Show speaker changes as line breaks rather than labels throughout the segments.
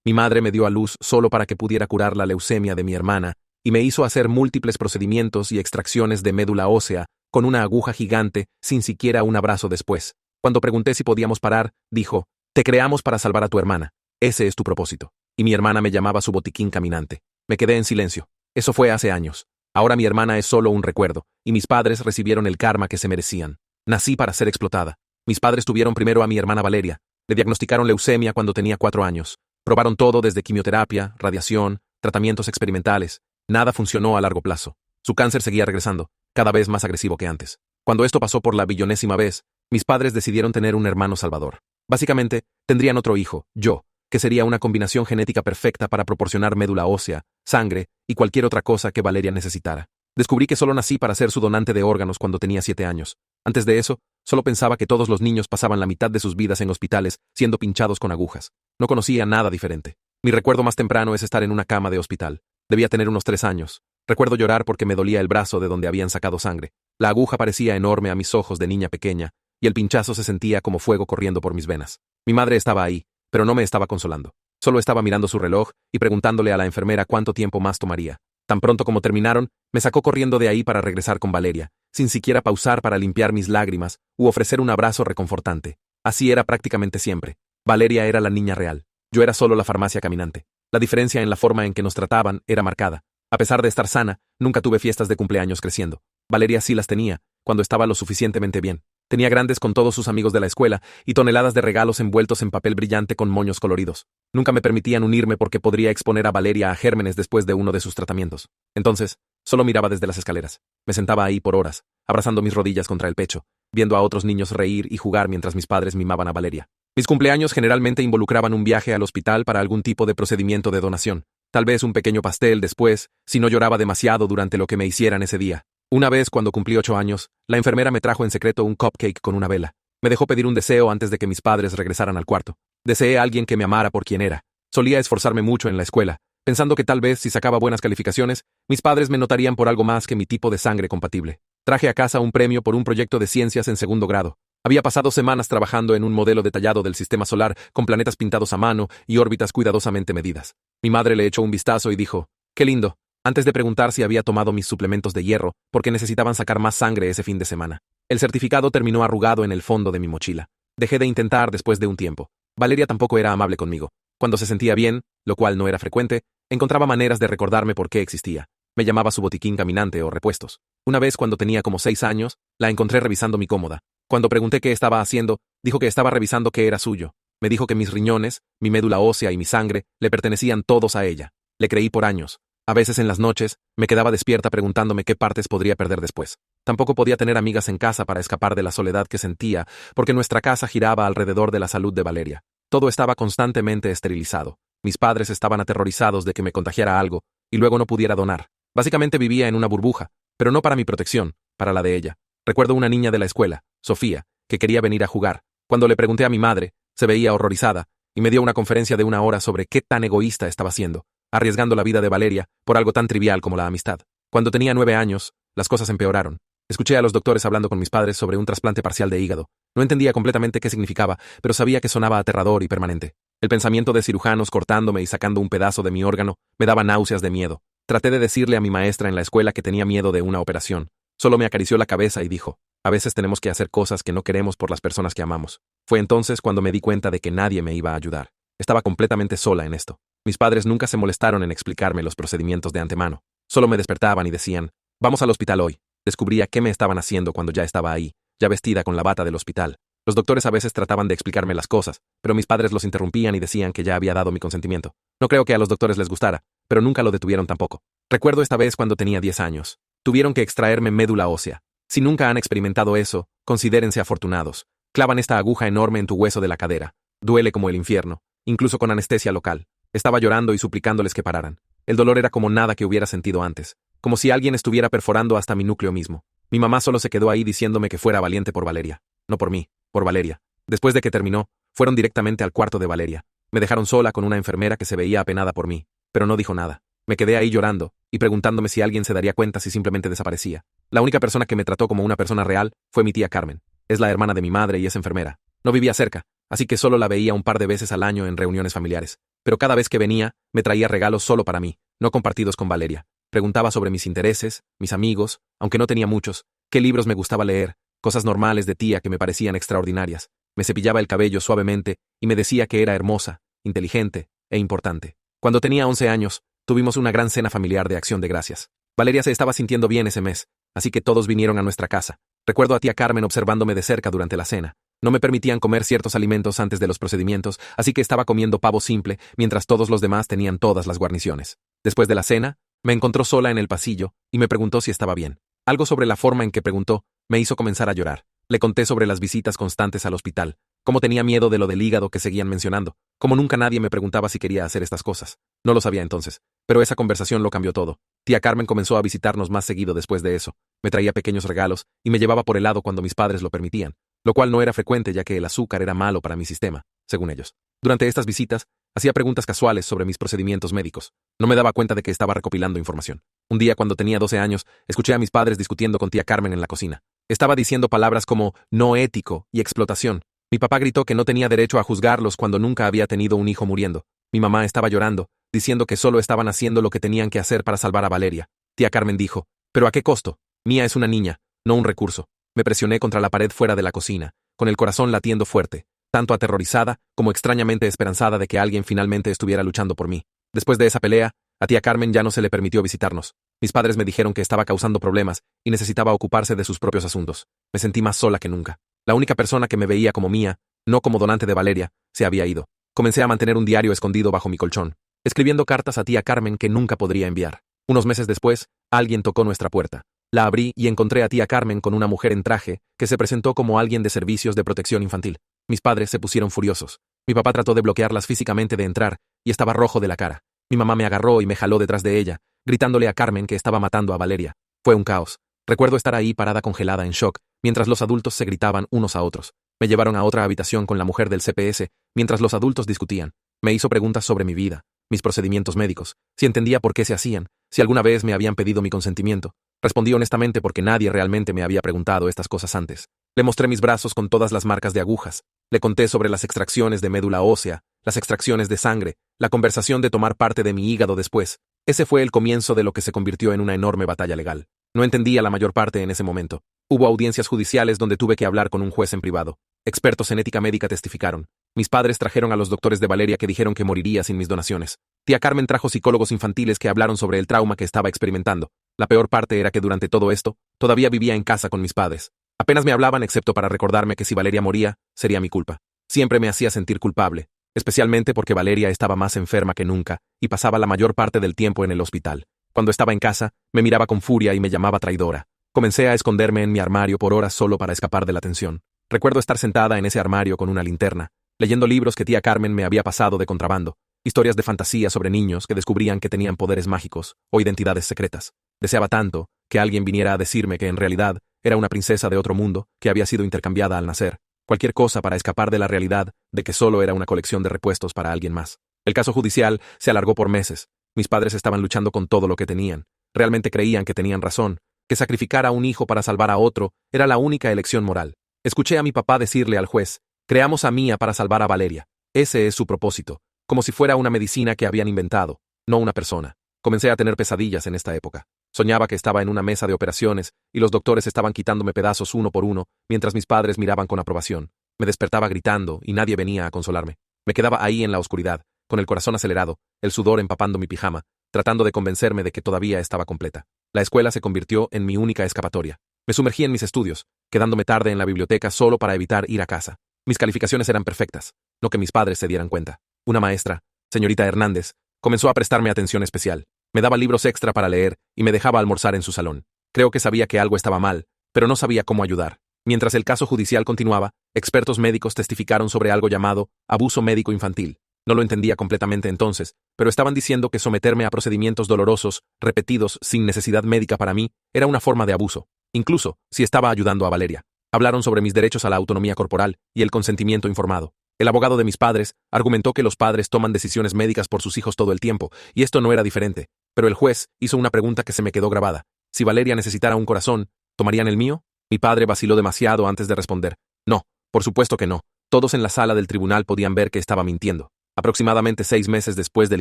Mi madre me dio a luz solo para que pudiera curar la leucemia de mi hermana y me hizo hacer múltiples procedimientos y extracciones de médula ósea con una aguja gigante sin siquiera un abrazo después. Cuando pregunté si podíamos parar, dijo, te creamos para salvar a tu hermana. Ese es tu propósito. Y mi hermana me llamaba su botiquín caminante. Me quedé en silencio. Eso fue hace años. Ahora mi hermana es solo un recuerdo, y mis padres recibieron el karma que se merecían. Nací para ser explotada. Mis padres tuvieron primero a mi hermana Valeria. Le diagnosticaron leucemia cuando tenía 4 años. Probaron todo desde quimioterapia, radiación, tratamientos experimentales. Nada funcionó a largo plazo. Su cáncer seguía regresando, cada vez más agresivo que antes. Cuando esto pasó por la billonésima vez, mis padres decidieron tener un hermano salvador. Básicamente, tendrían otro hijo, yo, que sería una combinación genética perfecta para proporcionar médula ósea, sangre y cualquier otra cosa que Valeria necesitara. Descubrí que solo nací para ser su donante de órganos cuando tenía 7 años. Antes de eso, solo pensaba que todos los niños pasaban la mitad de sus vidas en hospitales siendo pinchados con agujas. No conocía nada diferente. Mi recuerdo más temprano es estar en una cama de hospital. Debía tener unos 3 años. Recuerdo llorar porque me dolía el brazo de donde habían sacado sangre. La aguja parecía enorme a mis ojos de niña pequeña, y el pinchazo se sentía como fuego corriendo por mis venas. Mi madre estaba ahí, pero no me estaba consolando. Solo estaba mirando su reloj y preguntándole a la enfermera cuánto tiempo más tomaría. Tan pronto como terminaron, me sacó corriendo de ahí para regresar con Valeria, sin siquiera pausar para limpiar mis lágrimas u ofrecer un abrazo reconfortante. Así era prácticamente siempre. Valeria era la niña real. Yo era solo la farmacia caminante. La diferencia en la forma en que nos trataban era marcada. A pesar de estar sana, nunca tuve fiestas de cumpleaños creciendo. Valeria sí las tenía, cuando estaba lo suficientemente bien. Tenía grandes con todos sus amigos de la escuela y toneladas de regalos envueltos en papel brillante con moños coloridos. Nunca me permitían unirme porque podría exponer a Valeria a gérmenes después de uno de sus tratamientos. Entonces, solo miraba desde las escaleras. Me sentaba ahí por horas, abrazando mis rodillas contra el pecho, viendo a otros niños reír y jugar mientras mis padres mimaban a Valeria. Mis cumpleaños generalmente involucraban un viaje al hospital para algún tipo de procedimiento de donación. Tal vez un pequeño pastel después, si no lloraba demasiado durante lo que me hicieran ese día. Una vez, cuando cumplí 8 años, la enfermera me trajo en secreto un cupcake con una vela. Me dejó pedir un deseo antes de que mis padres regresaran al cuarto. Deseé a alguien que me amara por quien era. Solía esforzarme mucho en la escuela, pensando que tal vez si sacaba buenas calificaciones, mis padres me notarían por algo más que mi tipo de sangre compatible. Traje a casa un premio por un proyecto de ciencias en 2º grado. Había pasado semanas trabajando en un modelo detallado del sistema solar con planetas pintados a mano y órbitas cuidadosamente medidas. Mi madre le echó un vistazo y dijo, «Qué lindo», antes de preguntar si había tomado mis suplementos de hierro, porque necesitaban sacar más sangre ese fin de semana. El certificado terminó arrugado en el fondo de mi mochila. Dejé de intentar después de un tiempo. Valeria tampoco era amable conmigo. Cuando se sentía bien, lo cual no era frecuente, encontraba maneras de recordarme por qué existía. Me llamaba su botiquín caminante o repuestos. Una vez cuando tenía como 6 años, la encontré revisando mi cómoda. Cuando pregunté qué estaba haciendo, dijo que estaba revisando qué era suyo. Me dijo que mis riñones, mi médula ósea y mi sangre le pertenecían todos a ella. Le creí por años. A veces en las noches, me quedaba despierta preguntándome qué partes podría perder después. Tampoco podía tener amigas en casa para escapar de la soledad que sentía, porque nuestra casa giraba alrededor de la salud de Valeria. Todo estaba constantemente esterilizado. Mis padres estaban aterrorizados de que me contagiara algo, y luego no pudiera donar. Básicamente vivía en una burbuja, pero no para mi protección, para la de ella. Recuerdo una niña de la escuela, Sofía, que quería venir a jugar. Cuando le pregunté a mi madre, se veía horrorizada, y me dio una conferencia de 1 hora sobre qué tan egoísta estaba siendo, arriesgando la vida de Valeria por algo tan trivial como la amistad. Cuando tenía 9 años, las cosas empeoraron. Escuché a los doctores hablando con mis padres sobre un trasplante parcial de hígado. No entendía completamente qué significaba, pero sabía que sonaba aterrador y permanente. El pensamiento de cirujanos cortándome y sacando un pedazo de mi órgano me daba náuseas de miedo. Traté de decirle a mi maestra en la escuela que tenía miedo de una operación. Solo me acarició la cabeza y dijo, a veces tenemos que hacer cosas que no queremos por las personas que amamos. Fue entonces cuando me di cuenta de que nadie me iba a ayudar. Estaba completamente sola en esto. Mis padres nunca se molestaron en explicarme los procedimientos de antemano. Solo me despertaban y decían, vamos al hospital hoy. Descubría qué me estaban haciendo cuando ya estaba ahí, ya vestida con la bata del hospital. Los doctores a veces trataban de explicarme las cosas, pero mis padres los interrumpían y decían que ya había dado mi consentimiento. No creo que a los doctores les gustara, pero nunca lo detuvieron tampoco. Recuerdo esta vez cuando tenía 10 años. Tuvieron que extraerme médula ósea. Si nunca han experimentado eso, considérense afortunados. Clavan esta aguja enorme en tu hueso de la cadera. Duele como el infierno, incluso con anestesia local. Estaba llorando y suplicándoles que pararan. El dolor era como nada que hubiera sentido antes, como si alguien estuviera perforando hasta mi núcleo mismo. Mi mamá solo se quedó ahí diciéndome que fuera valiente por Valeria. No por mí, por Valeria. Después de que terminó, fueron directamente al cuarto de Valeria. Me dejaron sola con una enfermera que se veía apenada por mí, pero no dijo nada. Me quedé ahí llorando y preguntándome si alguien se daría cuenta si simplemente desaparecía. La única persona que me trató como una persona real fue mi tía Carmen. Es la hermana de mi madre y es enfermera. No vivía cerca, así que solo la veía un par de veces al año en reuniones familiares. Pero cada vez que venía, me traía regalos solo para mí, no compartidos con Valeria. Preguntaba sobre mis intereses, mis amigos, aunque no tenía muchos, qué libros me gustaba leer, cosas normales de tía que me parecían extraordinarias. Me cepillaba el cabello suavemente y me decía que era hermosa, inteligente e importante. Cuando tenía 11 años, tuvimos una gran cena familiar de Acción de Gracias. Valeria se estaba sintiendo bien ese mes, así que todos vinieron a nuestra casa. Recuerdo a tía Carmen observándome de cerca durante la cena. No me permitían comer ciertos alimentos antes de los procedimientos, así que estaba comiendo pavo simple, mientras todos los demás tenían todas las guarniciones. Después de la cena, me encontró sola en el pasillo y me preguntó si estaba bien. Algo sobre la forma en que preguntó me hizo comenzar a llorar. Le conté sobre las visitas constantes al hospital, cómo tenía miedo de lo del hígado que seguían mencionando, cómo nunca nadie me preguntaba si quería hacer estas cosas. No lo sabía entonces, pero esa conversación lo cambió todo. Tía Carmen comenzó a visitarnos más seguido después de eso. Me traía pequeños regalos y me llevaba por helado cuando mis padres lo permitían, lo cual no era frecuente ya que el azúcar era malo para mi sistema, según ellos. Durante estas visitas, hacía preguntas casuales sobre mis procedimientos médicos. No me daba cuenta de que estaba recopilando información. Un día, cuando tenía 12 años, escuché a mis padres discutiendo con tía Carmen en la cocina. Estaba diciendo palabras como no ético y explotación. Mi papá gritó que no tenía derecho a juzgarlos cuando nunca había tenido un hijo muriendo. Mi mamá estaba llorando, diciendo que solo estaban haciendo lo que tenían que hacer para salvar a Valeria. Tía Carmen dijo, ¿pero a qué costo? Mía es una niña, no un recurso. Me presioné contra la pared fuera de la cocina, con el corazón latiendo fuerte, tanto aterrorizada como extrañamente esperanzada de que alguien finalmente estuviera luchando por mí. Después de esa pelea, a tía Carmen ya no se le permitió visitarnos. Mis padres me dijeron que estaba causando problemas y necesitaba ocuparse de sus propios asuntos. Me sentí más sola que nunca. La única persona que me veía como mía, no como donante de Valeria, se había ido. Comencé a mantener un diario escondido bajo mi colchón, escribiendo cartas a tía Carmen que nunca podría enviar. Unos meses después, alguien tocó nuestra puerta. La abrí y encontré a tía Carmen con una mujer en traje que se presentó como alguien de servicios de protección infantil. Mis padres se pusieron furiosos. Mi papá trató de bloquearlas físicamente de entrar y estaba rojo de la cara. Mi mamá me agarró y me jaló detrás de ella, gritándole a Carmen que estaba matando a Valeria. Fue un caos. Recuerdo estar ahí parada congelada en shock, mientras los adultos se gritaban unos a otros. Me llevaron a otra habitación con la mujer del CPS, mientras los adultos discutían. Me hizo preguntas sobre mi vida, mis procedimientos médicos, si entendía por qué se hacían, si alguna vez me habían pedido mi consentimiento. Respondí honestamente porque nadie realmente me había preguntado estas cosas antes. Le mostré mis brazos con todas las marcas de agujas. Le conté sobre las extracciones de médula ósea, las extracciones de sangre, la conversación de tomar parte de mi hígado después. Ese fue el comienzo de lo que se convirtió en una enorme batalla legal. No entendía la mayor parte en ese momento. Hubo audiencias judiciales donde tuve que hablar con un juez en privado. Expertos en ética médica testificaron. Mis padres trajeron a los doctores de Valeria que dijeron que moriría sin mis donaciones. Tía Carmen trajo psicólogos infantiles que hablaron sobre el trauma que estaba experimentando. La peor parte era que durante todo esto, todavía vivía en casa con mis padres. Apenas me hablaban excepto para recordarme que si Valeria moría, sería mi culpa. Siempre me hacía sentir culpable, especialmente porque Valeria estaba más enferma que nunca y pasaba la mayor parte del tiempo en el hospital. Cuando estaba en casa, me miraba con furia y me llamaba traidora. Comencé a esconderme en mi armario por horas solo para escapar de la tensión. Recuerdo estar sentada en ese armario con una linterna, leyendo libros que tía Carmen me había pasado de contrabando, historias de fantasía sobre niños que descubrían que tenían poderes mágicos o identidades secretas. Deseaba tanto que alguien viniera a decirme que en realidad era una princesa de otro mundo que había sido intercambiada al nacer. Cualquier cosa para escapar de la realidad de que solo era una colección de repuestos para alguien más. El caso judicial se alargó por meses. Mis padres estaban luchando con todo lo que tenían. Realmente creían que tenían razón, que sacrificar a un hijo para salvar a otro era la única elección moral. Escuché a mi papá decirle al juez, creamos a Mía para salvar a Valeria. Ese es su propósito, como si fuera una medicina que habían inventado, no una persona. Comencé a tener pesadillas en esta época. Soñaba que estaba en una mesa de operaciones y los doctores estaban quitándome pedazos uno por uno, mientras mis padres miraban con aprobación. Me despertaba gritando y nadie venía a consolarme. Me quedaba ahí en la oscuridad, con el corazón acelerado, el sudor empapando mi pijama, tratando de convencerme de que todavía estaba completa. La escuela se convirtió en mi única escapatoria. Me sumergí en mis estudios, quedándome tarde en la biblioteca solo para evitar ir a casa. Mis calificaciones eran perfectas, no que mis padres se dieran cuenta. Una maestra, señorita Hernández, comenzó a prestarme atención especial. Me daba libros extra para leer y me dejaba almorzar en su salón. Creo que sabía que algo estaba mal, pero no sabía cómo ayudar. Mientras el caso judicial continuaba, expertos médicos testificaron sobre algo llamado abuso médico infantil. No lo entendía completamente entonces, pero estaban diciendo que someterme a procedimientos dolorosos, repetidos, sin necesidad médica para mí, era una forma de abuso, incluso si estaba ayudando a Valeria. Hablaron sobre mis derechos a la autonomía corporal y el consentimiento informado. El abogado de mis padres argumentó que los padres toman decisiones médicas por sus hijos todo el tiempo, y esto no era diferente. Pero el juez hizo una pregunta que se me quedó grabada. Si Valeria necesitara un corazón, ¿tomarían el mío? Mi padre vaciló demasiado antes de responder. No, por supuesto que no. Todos en la sala del tribunal podían ver que estaba mintiendo. Aproximadamente 6 meses después del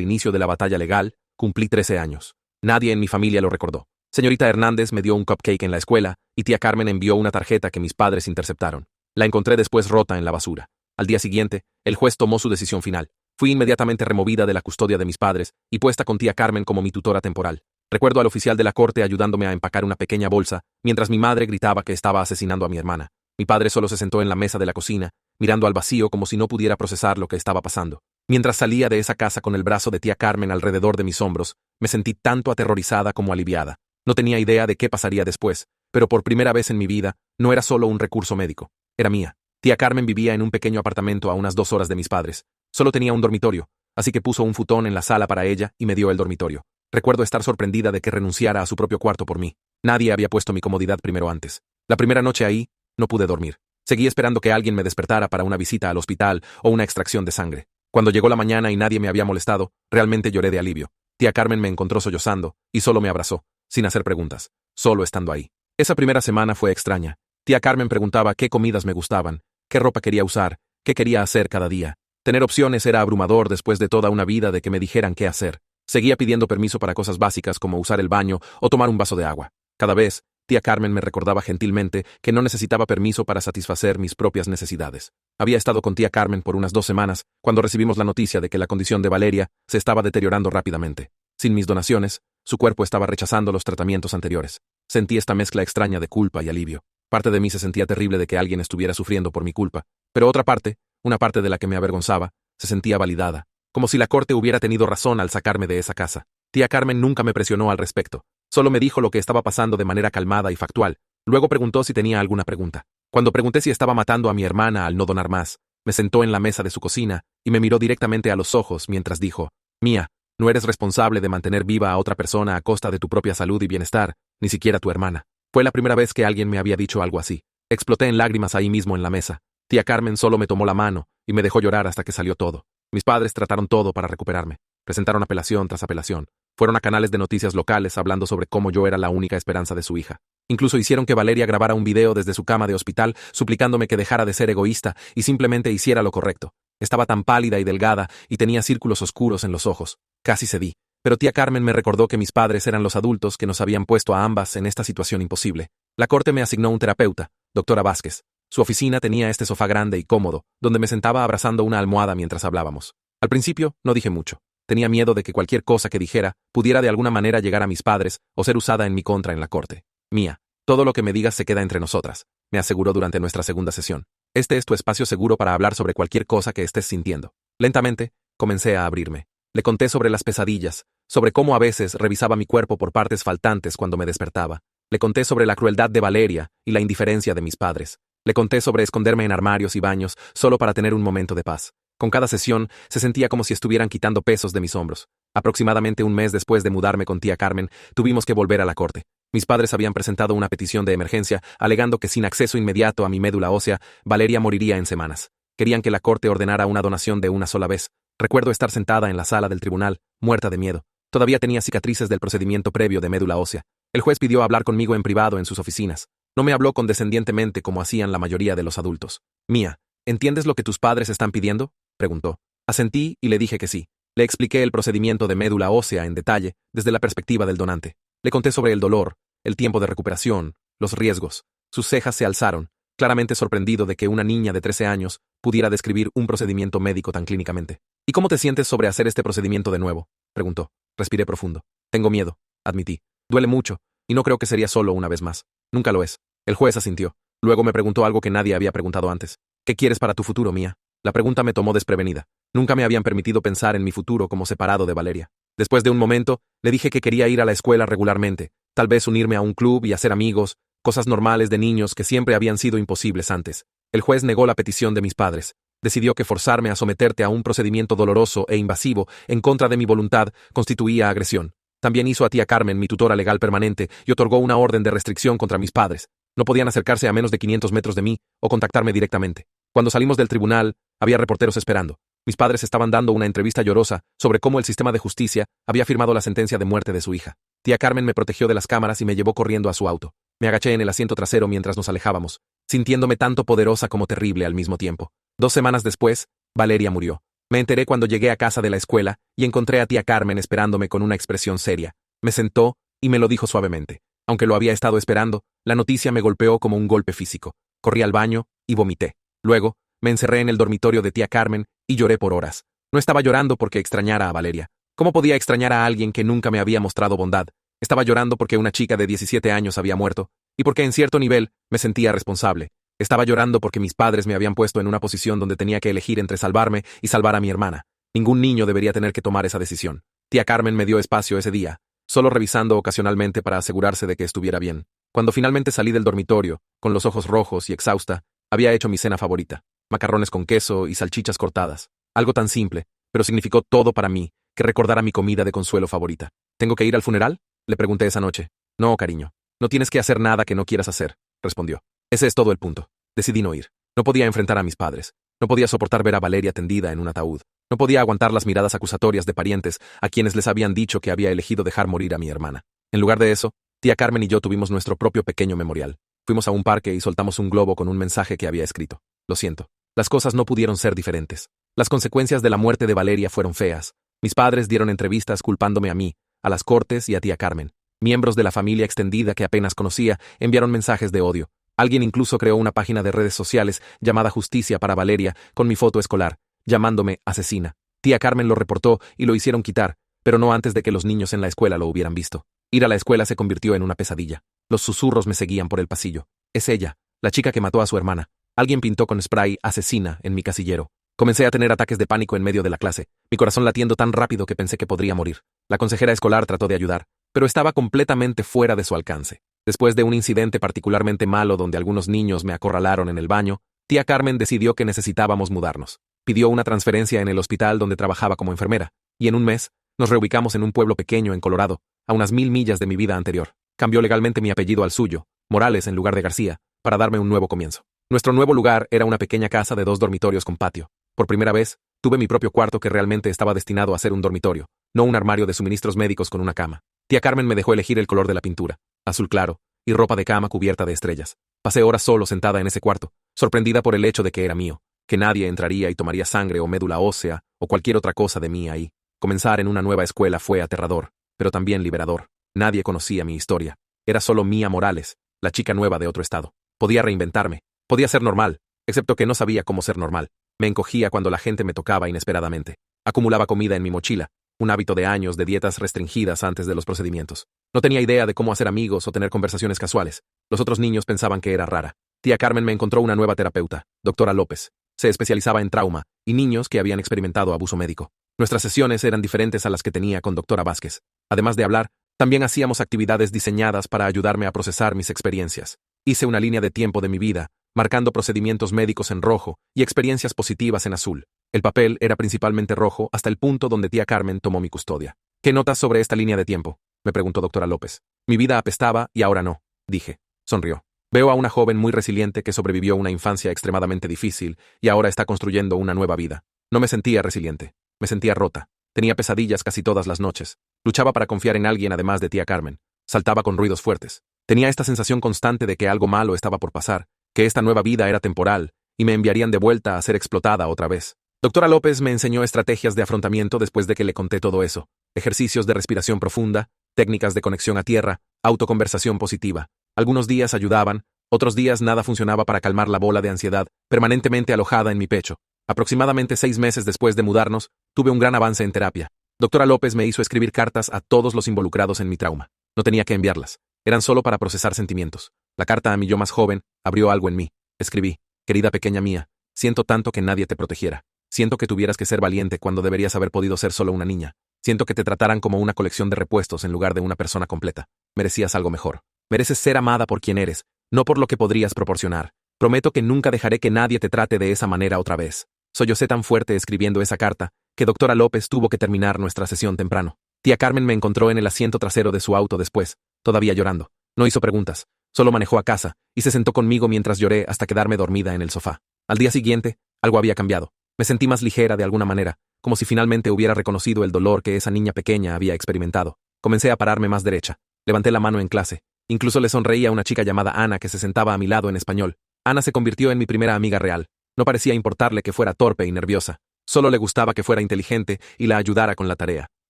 inicio de la batalla legal, cumplí 13 años. Nadie en mi familia lo recordó. Señorita Hernández me dio un cupcake en la escuela y tía Carmen envió una tarjeta que mis padres interceptaron. La encontré después rota en la basura. Al día siguiente, el juez tomó su decisión final. Fui inmediatamente removida de la custodia de mis padres y puesta con tía Carmen como mi tutora temporal. Recuerdo al oficial de la corte ayudándome a empacar una pequeña bolsa, mientras mi madre gritaba que estaba asesinando a mi hermana. Mi padre solo se sentó en la mesa de la cocina, mirando al vacío como si no pudiera procesar lo que estaba pasando. Mientras salía de esa casa con el brazo de tía Carmen alrededor de mis hombros, me sentí tanto aterrorizada como aliviada. No tenía idea de qué pasaría después, pero por primera vez en mi vida, no era solo un recurso médico. Era mía. Tía Carmen vivía en un pequeño apartamento a unas 2 horas de mis padres. Solo tenía un dormitorio, así que puso un futón en la sala para ella y me dio el dormitorio. Recuerdo estar sorprendida de que renunciara a su propio cuarto por mí. Nadie había puesto mi comodidad primero antes. La primera noche ahí, no pude dormir. Seguí esperando que alguien me despertara para una visita al hospital o una extracción de sangre. Cuando llegó la mañana y nadie me había molestado, realmente lloré de alivio. Tía Carmen me encontró sollozando y solo me abrazó, sin hacer preguntas, solo estando ahí. Esa primera semana fue extraña. Tía Carmen preguntaba qué comidas me gustaban, qué ropa quería usar, qué quería hacer cada día. Tener opciones era abrumador después de toda una vida de que me dijeran qué hacer. Seguía pidiendo permiso para cosas básicas como usar el baño o tomar un vaso de agua. Cada vez, tía Carmen me recordaba gentilmente que no necesitaba permiso para satisfacer mis propias necesidades. Había estado con tía Carmen por unas 2 semanas cuando recibimos la noticia de que la condición de Valeria se estaba deteriorando rápidamente. Sin mis donaciones, su cuerpo estaba rechazando los tratamientos anteriores. Sentí esta mezcla extraña de culpa y alivio. Parte de mí se sentía terrible de que alguien estuviera sufriendo por mi culpa, pero otra parte, una parte de la que me avergonzaba, se sentía validada, como si la corte hubiera tenido razón al sacarme de esa casa. Tía Carmen nunca me presionó al respecto, solo me dijo lo que estaba pasando de manera calmada y factual, luego preguntó si tenía alguna pregunta. Cuando pregunté si estaba matando a mi hermana al no donar más, me sentó en la mesa de su cocina y me miró directamente a los ojos mientras dijo, Mía, no eres responsable de mantener viva a otra persona a costa de tu propia salud y bienestar, ni siquiera tu hermana. Fue la primera vez que alguien me había dicho algo así. Exploté en lágrimas ahí mismo en la mesa. Tía Carmen solo me tomó la mano y me dejó llorar hasta que salió todo. Mis padres trataron todo para recuperarme. Presentaron apelación tras apelación. Fueron a canales de noticias locales hablando sobre cómo yo era la única esperanza de su hija. Incluso hicieron que Valeria grabara un video desde su cama de hospital suplicándome que dejara de ser egoísta y simplemente hiciera lo correcto. Estaba tan pálida y delgada y tenía círculos oscuros en los ojos. Casi cedí. Pero tía Carmen me recordó que mis padres eran los adultos que nos habían puesto a ambas en esta situación imposible. La corte me asignó un terapeuta, doctora Vázquez. Su oficina tenía este sofá grande y cómodo, donde me sentaba abrazando una almohada mientras hablábamos. Al principio, no dije mucho. Tenía miedo de que cualquier cosa que dijera pudiera de alguna manera llegar a mis padres o ser usada en mi contra en la corte. Mía, todo lo que me digas se queda entre nosotras, me aseguró durante nuestra segunda sesión. Este es tu espacio seguro para hablar sobre cualquier cosa que estés sintiendo. Lentamente, comencé a abrirme. Le conté sobre las pesadillas, sobre cómo a veces revisaba mi cuerpo por partes faltantes cuando me despertaba. Le conté sobre la crueldad de Valeria y la indiferencia de mis padres. Le conté sobre esconderme en armarios y baños solo para tener un momento de paz. Con cada sesión se sentía como si estuvieran quitando pesos de mis hombros. Aproximadamente un mes después de mudarme con tía Carmen, tuvimos que volver a la corte. Mis padres habían presentado una petición de emergencia, alegando que sin acceso inmediato a mi médula ósea, Valeria moriría en semanas. Querían que la corte ordenara una donación de una sola vez. Recuerdo estar sentada en la sala del tribunal, muerta de miedo. Todavía tenía cicatrices del procedimiento previo de médula ósea. El juez pidió hablar conmigo en privado en sus oficinas. No me habló condescendientemente como hacían la mayoría de los adultos. Mía, ¿entiendes lo que tus padres están pidiendo?, preguntó. Asentí y le dije que sí. Le expliqué el procedimiento de médula ósea en detalle, desde la perspectiva del donante. Le conté sobre el dolor, el tiempo de recuperación, los riesgos. Sus cejas se alzaron, claramente sorprendido de que una niña de 13 años pudiera describir un procedimiento médico tan clínicamente. ¿Y cómo te sientes sobre hacer este procedimiento de nuevo?, preguntó. Respiré profundo. Tengo miedo, admití. Duele mucho, y no creo que sería solo una vez más. Nunca lo es. El juez asintió. Luego me preguntó algo que nadie había preguntado antes. ¿Qué quieres para tu futuro, Mía? La pregunta me tomó desprevenida. Nunca me habían permitido pensar en mi futuro como separado de Valeria. Después de un momento, le dije que quería ir a la escuela regularmente, tal vez unirme a un club y hacer amigos, cosas normales de niños que siempre habían sido imposibles antes. El juez negó la petición de mis padres. Decidió que forzarme a someterte a un procedimiento doloroso e invasivo en contra de mi voluntad constituía agresión. También hizo a tía Carmen mi tutora legal permanente y otorgó una orden de restricción contra mis padres. No podían acercarse a menos de 500 metros de mí o contactarme directamente. Cuando salimos del tribunal, había reporteros esperando. Mis padres estaban dando una entrevista llorosa sobre cómo el sistema de justicia había firmado la sentencia de muerte de su hija. Tía Carmen me protegió de las cámaras y me llevó corriendo a su auto. Me agaché en el asiento trasero mientras nos alejábamos, sintiéndome tanto poderosa como terrible al mismo tiempo. 2 semanas después, Valeria murió. Me enteré cuando llegué a casa de la escuela y encontré a tía Carmen esperándome con una expresión seria. Me sentó y me lo dijo suavemente. Aunque lo había estado esperando, la noticia me golpeó como un golpe físico. Corrí al baño y vomité. Luego, me encerré en el dormitorio de tía Carmen y lloré por horas. No estaba llorando porque extrañara a Valeria. ¿Cómo podía extrañar a alguien que nunca me había mostrado bondad? Estaba llorando porque una chica de 17 años había muerto, y porque en cierto nivel me sentía responsable. Estaba llorando porque mis padres me habían puesto en una posición donde tenía que elegir entre salvarme y salvar a mi hermana. Ningún niño debería tener que tomar esa decisión. Tía Carmen me dio espacio ese día, solo revisando ocasionalmente para asegurarse de que estuviera bien. Cuando finalmente salí del dormitorio, con los ojos rojos y exhausta, había hecho mi cena favorita: macarrones con queso y salchichas cortadas. Algo tan simple, pero significó todo para mí, que recordara mi comida de consuelo favorita. ¿Tengo que ir al funeral?, le pregunté esa noche. No, cariño. No tienes que hacer nada que no quieras hacer, respondió. Ese es todo el punto. Decidí no ir. No podía enfrentar a mis padres. No podía soportar ver a Valeria tendida en un ataúd. No podía aguantar las miradas acusatorias de parientes a quienes les habían dicho que había elegido dejar morir a mi hermana. En lugar de eso, tía Carmen y yo tuvimos nuestro propio pequeño memorial. Fuimos a un parque y soltamos un globo con un mensaje que había escrito. Lo siento. Las cosas no pudieron ser diferentes. Las consecuencias de la muerte de Valeria fueron feas. Mis padres dieron entrevistas culpándome a mí, a las cortes y a tía Carmen. Miembros de la familia extendida que apenas conocía enviaron mensajes de odio. Alguien incluso creó una página de redes sociales llamada Justicia para Valeria con mi foto escolar, llamándome asesina. Tía Carmen lo reportó y lo hicieron quitar, pero no antes de que los niños en la escuela lo hubieran visto. Ir a la escuela se convirtió en una pesadilla. Los susurros me seguían por el pasillo. Es ella, la chica que mató a su hermana. Alguien pintó con spray asesina en mi casillero. Comencé a tener ataques de pánico en medio de la clase, mi corazón latiendo tan rápido que pensé que podría morir. La consejera escolar trató de ayudar, pero estaba completamente fuera de su alcance. Después de un incidente particularmente malo donde algunos niños me acorralaron en el baño, tía Carmen decidió que necesitábamos mudarnos. Pidió una transferencia en el hospital donde trabajaba como enfermera, y en un mes, nos reubicamos en un pueblo pequeño en Colorado, a unas 1000 millas de mi vida anterior. Cambió legalmente mi apellido al suyo, Morales en lugar de García, para darme un nuevo comienzo. Nuestro nuevo lugar era una pequeña casa de 2 dormitorios con patio. Por primera vez, tuve mi propio cuarto que realmente estaba destinado a ser un dormitorio, no un armario de suministros médicos con una cama. Tía Carmen me dejó elegir el color de la pintura, azul claro, y ropa de cama cubierta de estrellas. Pasé horas solo sentada en ese cuarto, sorprendida por el hecho de que era mío, que nadie entraría y tomaría sangre o médula ósea o cualquier otra cosa de mí ahí. Comenzar en una nueva escuela fue aterrador, pero también liberador. Nadie conocía mi historia. Era solo Mía Morales, la chica nueva de otro estado. Podía reinventarme, podía ser normal, excepto que no sabía cómo ser normal. Me encogía cuando la gente me tocaba inesperadamente. Acumulaba comida en mi mochila, un hábito de años de dietas restringidas antes de los procedimientos. No tenía idea de cómo hacer amigos o tener conversaciones casuales. Los otros niños pensaban que era rara. Tía Carmen me encontró una nueva terapeuta, doctora López. Se especializaba en trauma y niños que habían experimentado abuso médico. Nuestras sesiones eran diferentes a las que tenía con doctora Vázquez. Además de hablar, también hacíamos actividades diseñadas para ayudarme a procesar mis experiencias. Hice una línea de tiempo de mi vida, marcando procedimientos médicos en rojo y experiencias positivas en azul. El papel era principalmente rojo hasta el punto donde tía Carmen tomó mi custodia. ¿Qué notas sobre esta línea de tiempo?, me preguntó doctora López. Mi vida apestaba y ahora no, dije. Sonrió. Veo a una joven muy resiliente que sobrevivió una infancia extremadamente difícil y ahora está construyendo una nueva vida. No me sentía resiliente. Me sentía rota. Tenía pesadillas casi todas las noches. Luchaba para confiar en alguien además de tía Carmen. Saltaba con ruidos fuertes. Tenía esta sensación constante de que algo malo estaba por pasar, que esta nueva vida era temporal y me enviarían de vuelta a ser explotada otra vez. Doctora López me enseñó estrategias de afrontamiento después de que le conté todo eso. Ejercicios de respiración profunda, técnicas de conexión a tierra, autoconversación positiva. Algunos días ayudaban, otros días nada funcionaba para calmar la bola de ansiedad permanentemente alojada en mi pecho. Aproximadamente 6 meses después de mudarnos, tuve un gran avance en terapia. Doctora López me hizo escribir cartas a todos los involucrados en mi trauma. No tenía que enviarlas. Eran solo para procesar sentimientos. La carta a mi yo más joven abrió algo en mí. Escribí: querida pequeña Mía, siento tanto que nadie te protegiera. Siento que tuvieras que ser valiente cuando deberías haber podido ser solo una niña. Siento que te trataran como una colección de repuestos en lugar de una persona completa. Merecías algo mejor. Mereces ser amada por quien eres, no por lo que podrías proporcionar. Prometo que nunca dejaré que nadie te trate de esa manera otra vez. Sollocé tan fuerte escribiendo esa carta que doctora López tuvo que terminar nuestra sesión temprano. Tía Carmen me encontró en el asiento trasero de su auto después, todavía llorando. No hizo preguntas, solo manejó a casa y se sentó conmigo mientras lloré hasta quedarme dormida en el sofá. Al día siguiente, algo había cambiado. Me sentí más ligera de alguna manera, como si finalmente hubiera reconocido el dolor que esa niña pequeña había experimentado. Comencé a pararme más derecha. Levanté la mano en clase. Incluso le sonreí a una chica llamada Ana que se sentaba a mi lado en español. Ana se convirtió en mi primera amiga real. No parecía importarle que fuera torpe y nerviosa. Solo le gustaba que fuera inteligente y la ayudara con la tarea.